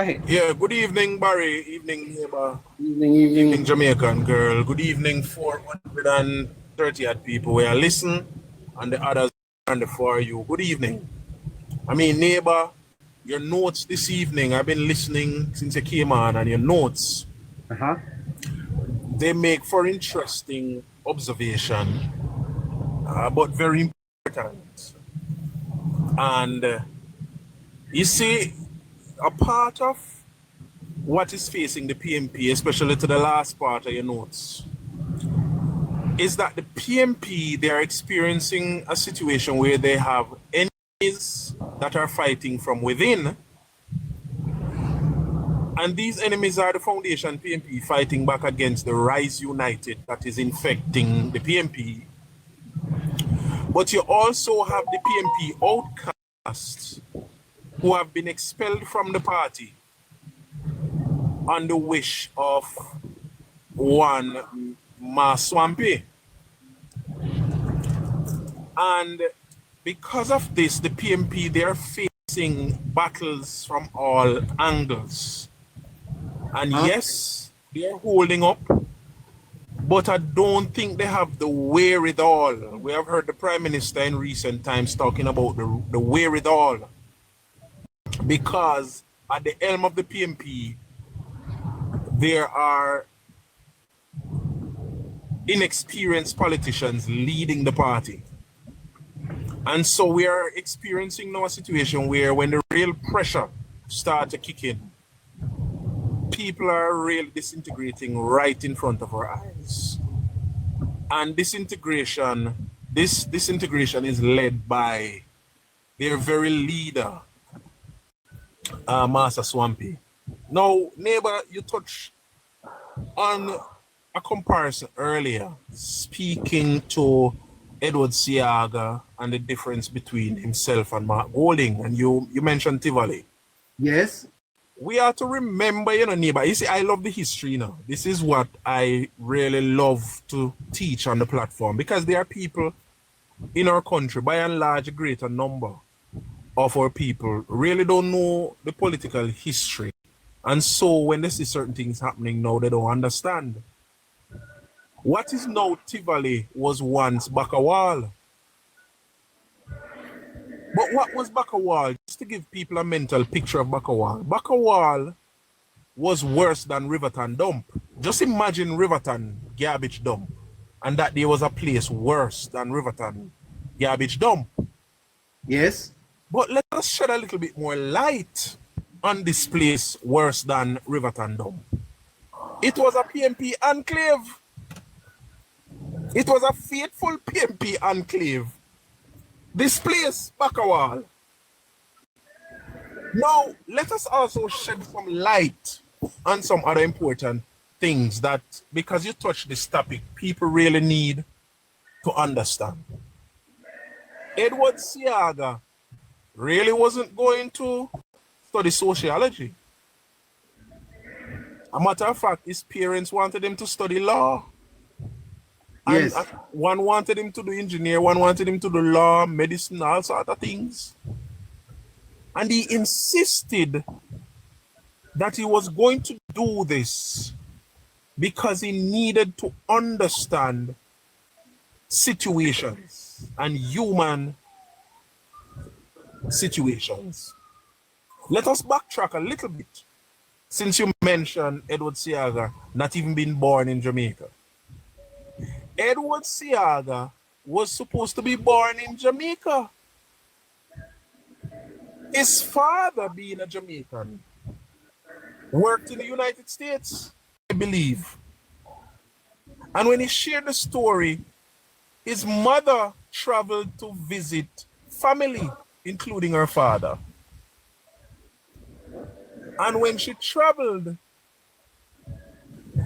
Yeah, good evening, Barry. Evening, neighbor. Evening, Evening, evening. Jamaican girl. Good evening, 430 odd people where I listen, and the others and the for you. Good evening. I mean, neighbor, your notes this evening, I've been listening since you came on, and your notes, Uh-huh. they make for interesting observation, but very important. And you see, a part of what is facing the PMP, especially to the last part of your notes, is that the PMP, they are experiencing a situation where they have enemies that are fighting from within, and these enemies are the foundation PMP fighting back against the Rise United that is infecting the PMP. But you also have the PMP outcasts who have been expelled from the party on the wish of one Ma Swampy. And because of this, the PMP, they're facing battles from all angles. And yes, they're holding up, but I don't think they have the wherewithal. We have heard the Prime Minister in recent times talking about the wherewithal, because at the helm of the PMP, there are inexperienced politicians leading the party. And so we are experiencing now a situation where when the real pressure starts to kick in, people are really disintegrating right in front of our eyes. And this disintegration is led by their very leader, Master Swampy. Now, neighbor, you touched on a comparison earlier, speaking to Edward Seaga and the difference between himself and Mark Golding, and you mentioned Tivoli. Yes. We have to remember, neighbor, you see, I love the history, This is what I really love to teach on the platform, because there are people in our country, by and large, a greater number of our people really don't know the political history. And so when they see certain things happening now, they don't understand. What is now Tivoli was once Bakawal. But what was Bakawal? Just to give people a mental picture of Bakawal. Bakawal was worse than Riverton Dump. Just imagine Riverton garbage dump, and that there was a place worse than Riverton garbage dump. Yes. But let us shed a little bit more light on this place worse than Riverton Dump. It was a PMP enclave. It was a faithful PMP enclave. This place, Bakawal. Now, let us also shed some light on some other important things that, because you touched this topic, people really need to understand. Edward Seaga really wasn't going to study sociology. A matter of fact, his parents wanted him to study law. Yes. And one wanted him to do engineer, one wanted him to do law, medicine, all sorts of things. And he insisted that he was going to do this because he needed to understand situations and human situations. Let us backtrack a little bit, since you mentioned Edward Seaga not even being born in Jamaica. Edward Seaga was supposed to be born in Jamaica. His father, being a Jamaican, worked in the United States, I believe. And when he shared the story, his mother traveled to visit family, including her father. And when she traveled,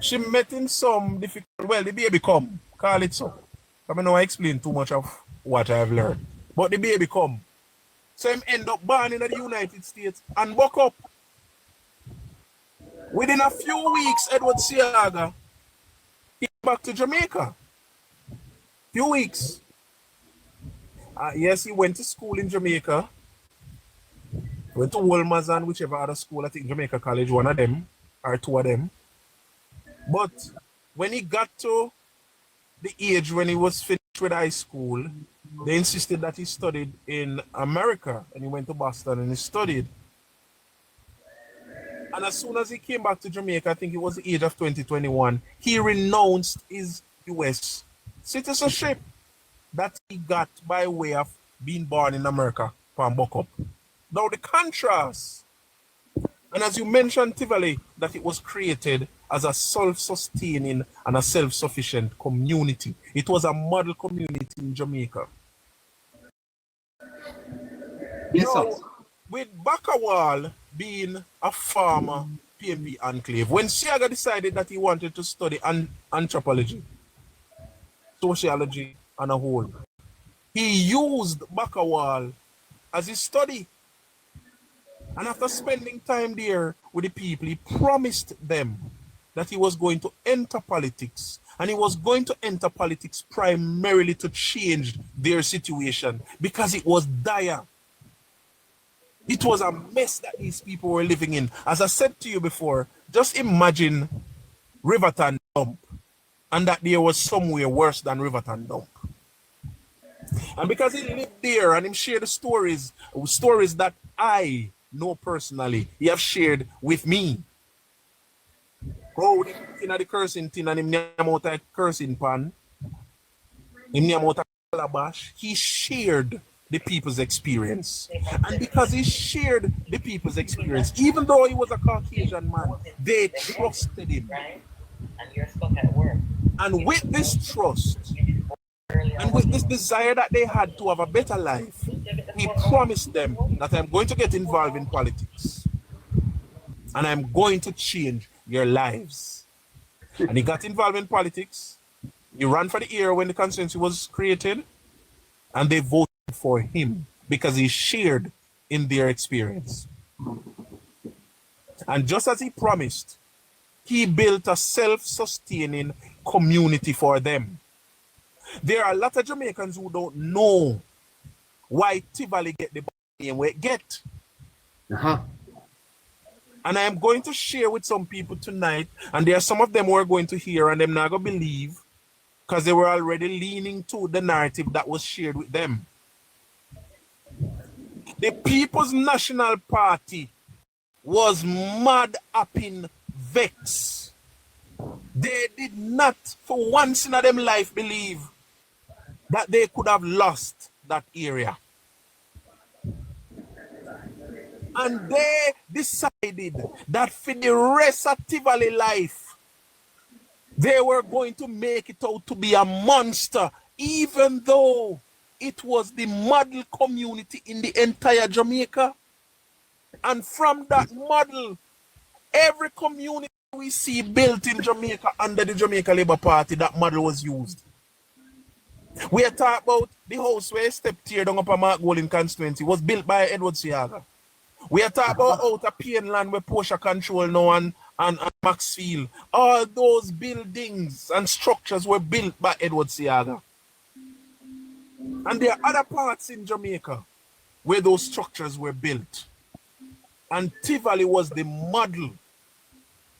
she met in some difficult, well, the baby come, call it so. I mean, I explain too much of what I've learned. But the baby come. So him end up born in the United States and woke up. Within a few weeks, Edward Seaga came back to Jamaica. Few weeks. Yes, he went to school in Jamaica. Went to Holness and whichever other school, I think Jamaica College, one of them, or two of them. But when he got to the age when he was finished with high school, they insisted that he studied in America, and he went to Boston and he studied. And as soon as he came back to Jamaica, I think it was the age of 2021, he renounced his US citizenship that he got by way of being born in America from Buckup. Now the contrast, and as you mentioned, Tivoli, that it was created as a self-sustaining and a self-sufficient community. It was a model community in Jamaica. Yes, sir. Now, with Bakawal being a former PMP enclave, when Seaga decided that he wanted to study anthropology, sociology, and a whole, he used Bakawal as his study. And after spending time there with the people, he promised them that he was going to enter politics. And he was going to enter politics primarily to change their situation because it was dire. It was a mess that these people were living in. As I said to you before, just imagine Riverton Dump, and that there was somewhere worse than Riverton Dump. And because he lived there and he shared the stories that I know personally, he have shared with me. Oh, in the cursing tin and him name out a cursing pan, him name out a calabash, he shared the people's experience. And because he shared the people's experience, even though he was a Caucasian man, they trusted him. And with this trust, and with this desire that they had to have a better life, he promised them that I'm going to get involved in politics. And I'm going to change your lives. And he got involved in politics. He ran for the era when the constituency was created. And they voted for him because he shared in their experience. And just as he promised, he built a self-sustaining community for them. There are a lot of Jamaicans who don't know why Tivoli get the name where it get. And I am going to share with some people tonight, and there are some of them who are going to hear and them not going to believe because they were already leaning to the narrative that was shared with them. The People's National Party was mad up in vex. They did not for once in their life believe that they could have lost that area. And they decided that for the rest of Tivoli life, they were going to make it out to be a monster, even though it was the model community in the entire Jamaica. And from that model, every community we see built in Jamaica under the Jamaica Labour Party, that model was used. We are talking about the house where stepped here down upon Mark Golden constituency was built by Edward Seaga. We are talking about out of Pain land where Portia control now and Maxfield. All those buildings and structures were built by Edward Seaga. And there are other parts in Jamaica where those structures were built. And Tivoli was the model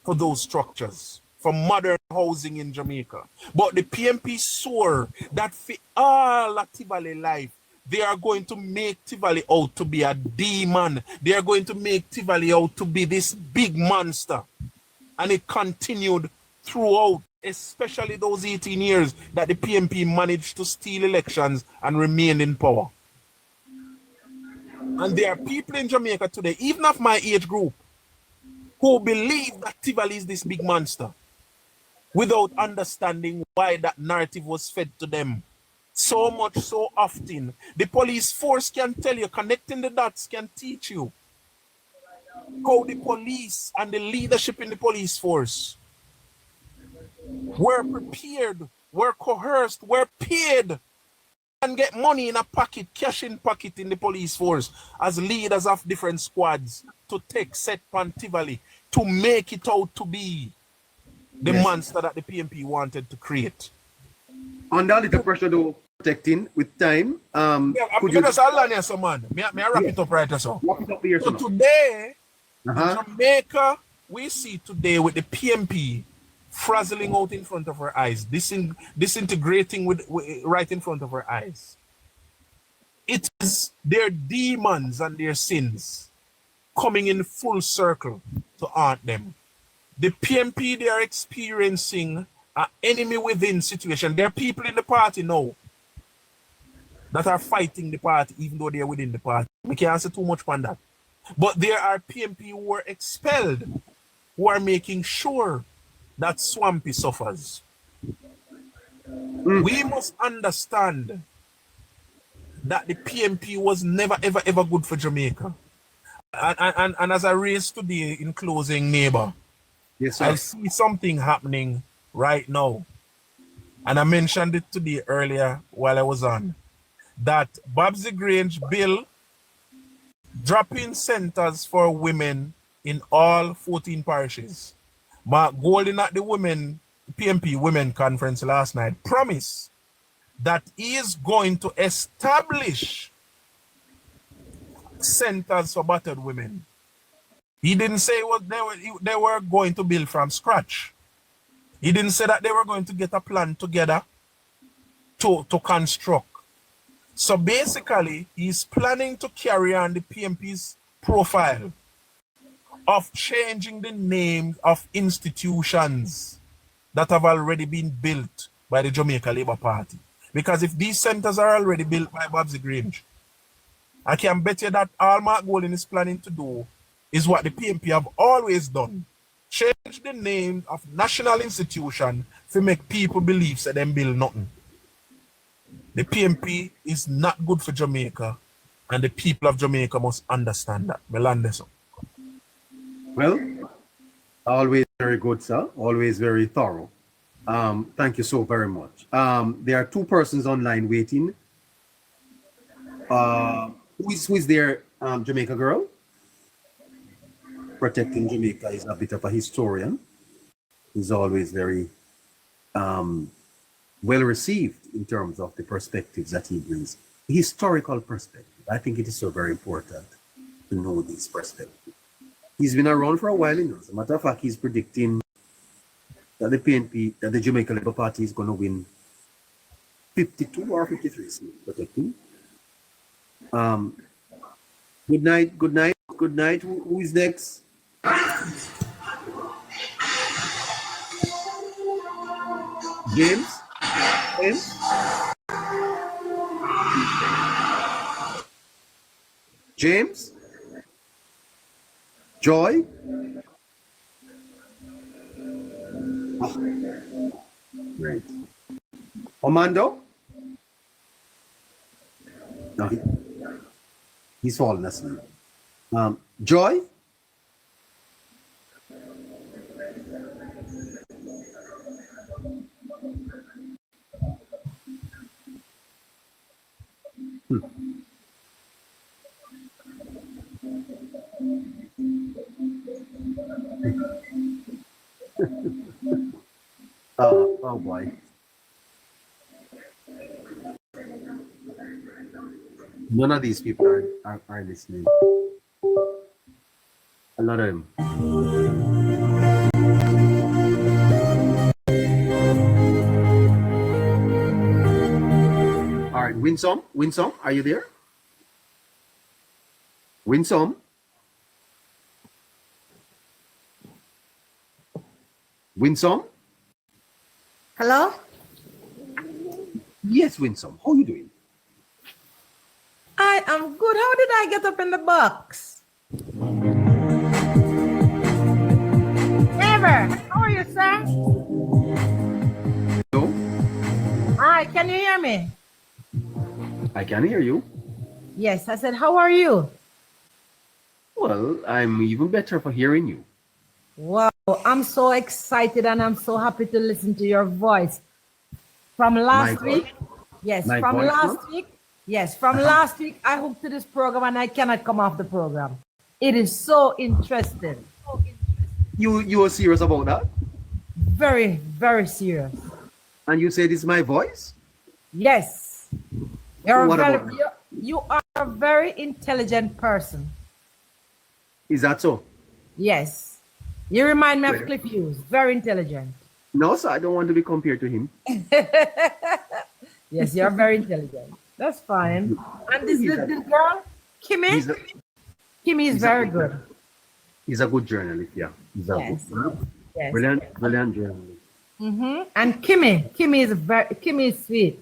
for those structures, for modern housing in Jamaica. But the PMP swore that for all of Tivoli life, they are going to make Tivoli out to be a demon. They are going to make Tivoli out to be this big monster. And it continued throughout, especially those 18 years that the PMP managed to steal elections and remain in power. And there are people in Jamaica today, even of my age group, who believe that Tivoli is this big monster without understanding why that narrative was fed to them so much, so often. The police force can tell you, connecting the dots can teach you how the police and the leadership in the police force were prepared, were coerced, were paid, and get money in a pocket, cash in pocket in the police force as leaders of different squads to take set pan Tivoli to make it out to be the monster that the PMP wanted to create. Under a little pressure though, protecting with time. Yeah, I'm Could you just hold on here, so man. May I wrap it up right now, so. wrap it up here? So today, in Uh-huh. Jamaica, we see today with the PMP frazzling out in front of our eyes, disintegrating right in front of our eyes. It is their demons and their sins coming in full circle to haunt them. The PMP, they are experiencing an enemy within situation. There are people in the party now that are fighting the party, even though they are within the party. We can't say too much on that. But there are PMP who are expelled, who are making sure that Swampy suffers. We must understand that the PMP was never, ever, ever good for Jamaica. And as I raised today in closing, neighbor, Yes, sir. I see something happening right now. And I mentioned it today earlier while I was on, that Babsy Grange bill dropping centers for women in all 14 parishes. Mark Golding at the PMP Women Conference last night promised that he is going to establish centers for battered women. He didn't say what they were going to build from scratch. He didn't say that they were going to get a plan together to construct. So basically, he's planning to carry on the PMP's profile of changing the names of institutions that have already been built by the Jamaica Labour Party. Because if these centers are already built by Babsy Grange, I can bet you that all Mark Golding is planning to do is what the PMP have always done. Change the name of national institution to make people believe that them build nothing. The PMP is not good for Jamaica, and the people of Jamaica must understand that. Melandeso. Well, always very good, sir. Always very thorough. Thank you so very much. There are two persons online waiting. Who is there? Jamaica girl? Protecting Jamaica is a bit of a historian. He's always very well received in terms of the perspectives that he brings. Historical perspective. I think it is so very important to know this perspective. He's been around for a while, you know. As a matter of fact, he's predicting that the PNP, that the Jamaica Labour Party is going to win 52 or 53 seats. Protecting. Good night, good night, good night. Who is next? James? James? James? Joy? Oh, great. Armando? No, he's fallen asleep. Joy? Oh boy. None of these people are listening. A lot of them. All right, Winsome, are you there? Winsome? Winsome? Hello? Yes, Winsome. How are you doing? I am good. How did I get up in the box? Ever. How are you, sir? Hello? Hi, can you hear me? I can hear you. Yes, I said, how are you? Well, I'm even better for hearing you. Wow, I'm so excited and I'm so happy to listen to your voice. From last week? Yes, from last week. Yes, from last week, I hooked to this program and I cannot come off the program. It is so interesting. You were serious about that? Very, very serious. And you said it's my voice? Yes. You're a What very, about that? you are a very intelligent person. Is that so? Yes. You remind me of Well, Cliff Hughes. Very intelligent. no, sir, I don't want to be compared to him. Yes, you're very intelligent. That's fine. And this He's little girl, Kimmy, he's a, Kimmy is he's a very good good. he's a good journalist, yeah. He's a Yes. good, Yes. brilliant journalist. And Kimmy is sweet.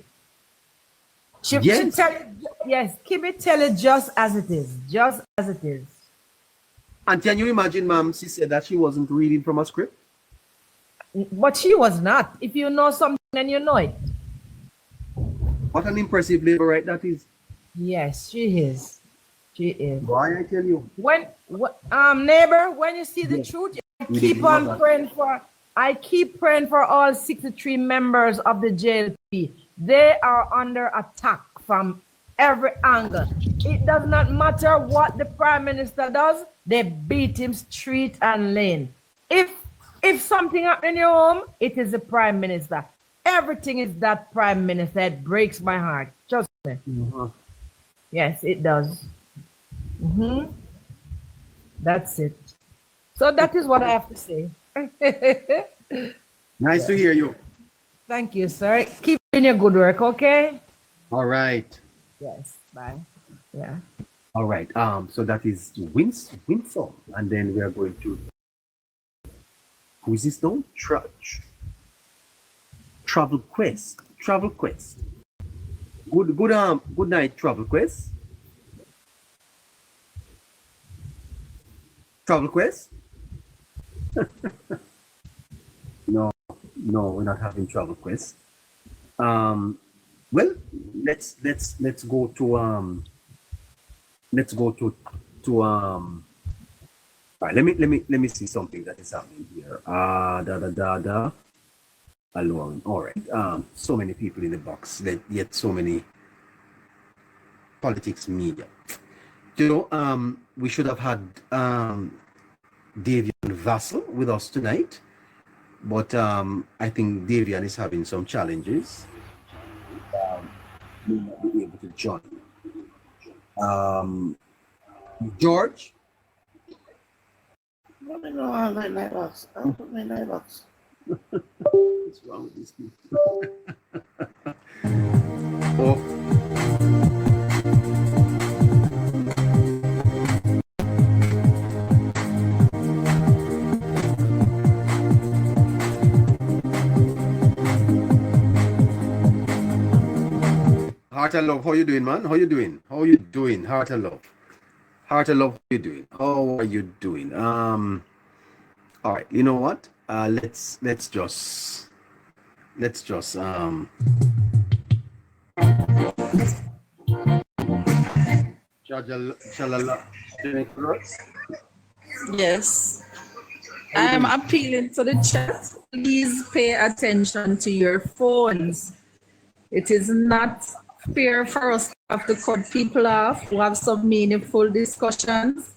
She Yes. tell you, yes, Kimmy tell it just as it is. Just as it is. And can you imagine, ma'am, she said that she wasn't reading from a script? But she was not. If you know something, then you know it. What an impressive labor right that is. Yes, she is. She is. Why I tell you? Neighbor, when you see the Yes. truth, I We keep didn't know on that. praying for. I keep praying for all 63 members of the JLP. They are under attack from every angle. It does not matter what the prime minister does. They beat him street and lane. If something happens in your home, it is the prime minister. Everything is that prime minister. It breaks my heart. Trust me. Yes, it does. That's it. So that is what I have to say. Nice to hear you. Thank you, sir. Keep doing your good work, okay? All right. Yes. Bye. Yeah. All right. So that is Winsome. And then we are going to, who is this now? Travel Quest. Travel Quest. Good night, Travel Quest. Travel Quest? No, we're not having Travel Quest. Well, let's go to all right, let me see something that is happening here. Alone. All right. So many people in the box, yet so many politics media. You know, we should have had Davian Vassal with us tonight, but I think Davian is having some challenges. May not be able to join. George? Let me know how my night box. I'll put my night box. What's wrong with these people? Oh. Heart and love, how you doing, man? How you doing? How you doing? Heart and love. Heart and love, how you doing? How are you doing? All right, you know what? Let's just Shalala. Yes. I am appealing to the chat. Please pay attention to your phones. It is not fair for us to have to cut people off who have some meaningful discussions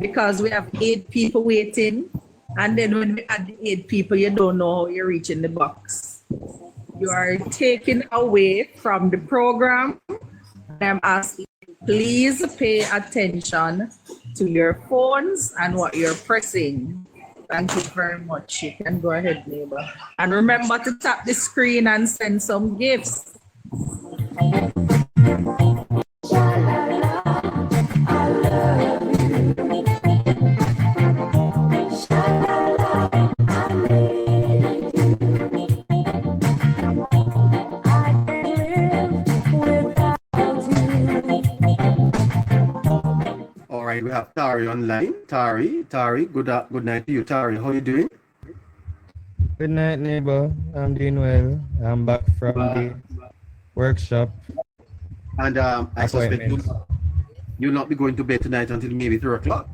because we have 8 people waiting. And then when we add the 8 people, you don't know how you're reaching the box. You are taken away from the program. I'm asking you, please pay attention to your phones and what you're pressing. Thank you very much. You can go ahead, neighbor. And remember to tap the screen and send some gifts. All right, we have Tari online. Tari, good night to you, Tari. How you doing? Good night, neighbor. I'm doing well. I'm back from the workshop. And I suspect you'll not be going to bed tonight until maybe 3 o'clock.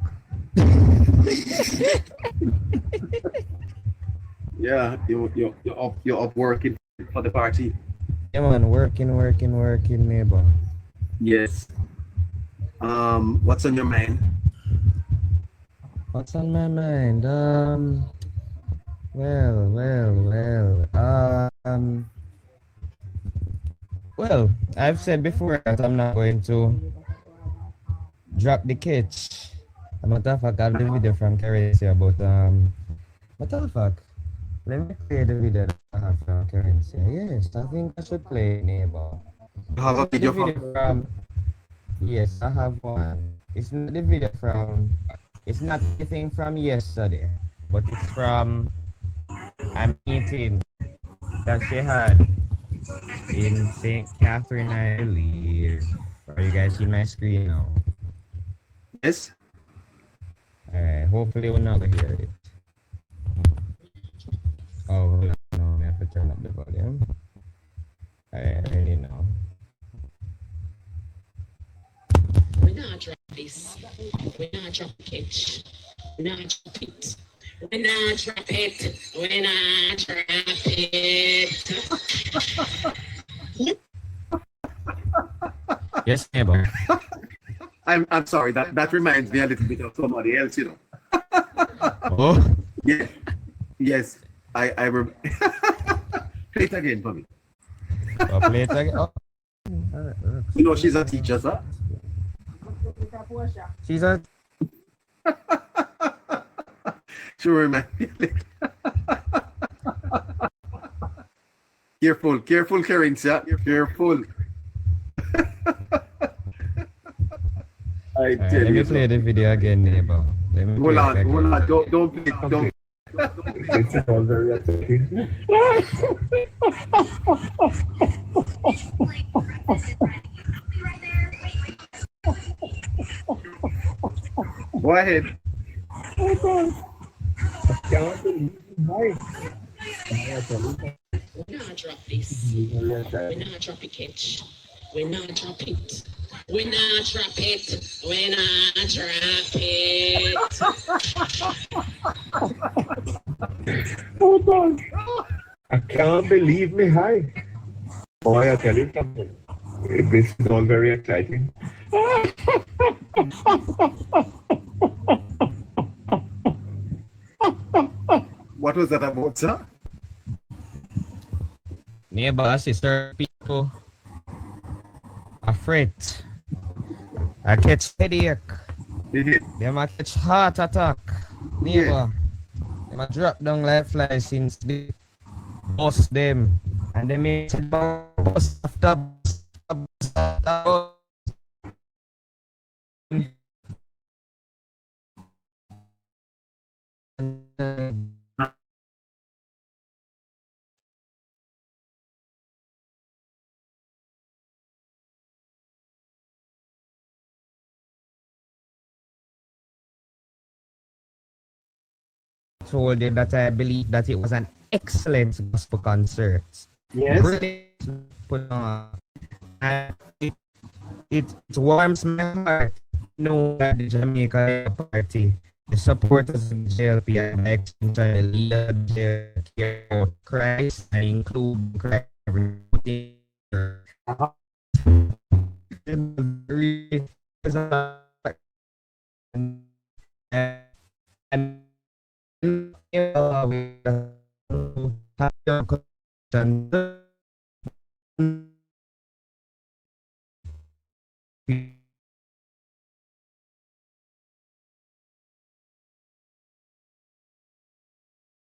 Yeah, you're up working for the party. Yeah, man, working, neighbor. Yes. What's on your mind? What's on my mind? Well. Well, I've said before that I'm not going to drop the catch. As a matter of fact, I have the video from Currency about matter of fact, let me play the video that I have from Currency. Yes, I think I should play it, neighbor. You have a The video video from from yes, I have one. It's not the video from it's not anything from yesterday, but it's from a meeting that she had in St. Catherine, I believe. Are you guys seeing my screen now? yes. Alright, hopefully we'll not hear it. Oh, hold on. No, I have to turn up the volume. Alright, ready now. We not drop this. We not drop it. We not drop it. We not drop it. We not drop it. Yes, neighbor. I'm sorry, that reminds me a little bit of somebody else, you know. Oh, Yeah. Yes. I remember. Play it again for me. oh, play it again. Oh. You know she's a teacher, sir. She's a She reminds me a little. Careful, Karen, sir. Careful. I tell let me you. play the video again, neighbor. Let me Hold play it on, again. don't play, don't. It's all very exciting. Go ahead. Can't believe it. We not drop this. We not drop it, catch. We not drop it. We not drop it. We not drop it. Hold on. I can't believe me high. Boy, I tell you something. This is all very exciting. What was that about, sir? Neighbor, sister, people afraid. I catch headache. Did it? Them a catch heart attack. Neighbor. Them a drop down like fly since they bust them. And they make it bust after bust after bust. Told them that I believe that it was an excellent gospel concert. Yes. Brilliant put on. And it warms my heart to know that the Jamaica Labour Party, the supporters of the JLP, and the extension, the leader of the JLP, care about Christ and include Christ in everything. And